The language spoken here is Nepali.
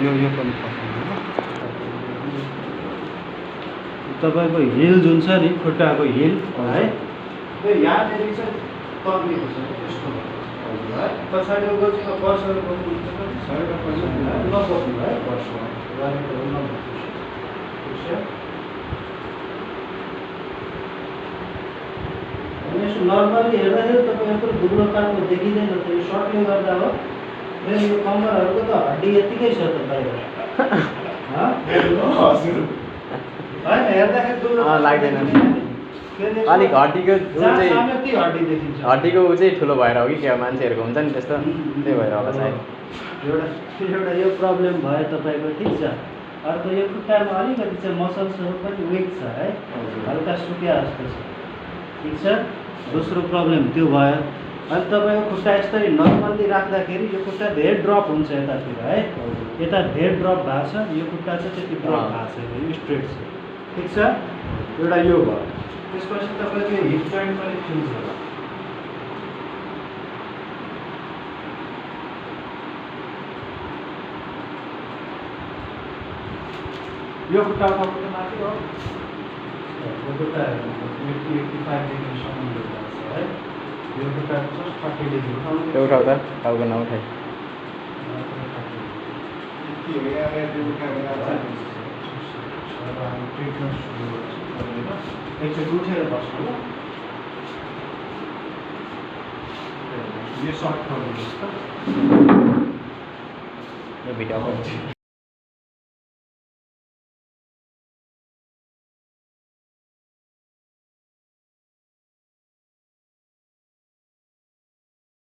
यो पनि पठाउनु तपाईँको हिल जुन छ नि खुट्टाको हिल है त्यो यहाँनिर चाहिँ तर्निएको छ यस्तो है पछाडिको चाहिँ पर्सर गर्नु नबोक्नु है पर्सर यसो नर्मली हेर्दाखेरि तपाईँहरूको दुब्लो कामको देखिँदैन त यो सर्टले गर्दा हो यो कम्मरहरूको त हड्डी यतिकै छ त बाहिर होइन हेर्दाखेरि दुब्लो लाग्दैन अलिक हड्डीको हड्डीको ऊ चाहिँ ठुलो भएर हो कि क्या मान्छेहरूको हुन्छ नि त्यस्तो त्यही भएर होला सायद एउटा यो प्रब्लम भयो तपाईँको ठिक छ अर्को यो खुट्टामा अलिकति चाहिँ मसल्सहरू पनि विक छ है हल्का सुक्या जस्तो छ ठिक छ दोस्रो प्रब्लम त्यो भयो अनि तपाईँको खुट्टा यसरी नर्मल्ली राख्दाखेरि यो खुट्टा धेरै ड्रप हुन्छ यतातिर है यता धेरै ड्रप भएको छ यो खुट्टा चाहिँ त्यति ड्रप भएको छैन यो स्ट्रेट छ ठिक छ एउटा यो भयो त्यसपछि तपाईँको हिप जोइन्ट पनि फिल्स होला यो खुट्टाको माथि हो यो खुट्टा 85 डिग्रीसम्म है यो खुट्टा जस्ट 30 डिग्री उठाउनु उठाउ त टाउको नउठाइ एकचोटि उठेर बस्नु ल यो सर्ट गरिदिनुहोस् त यो भिडियो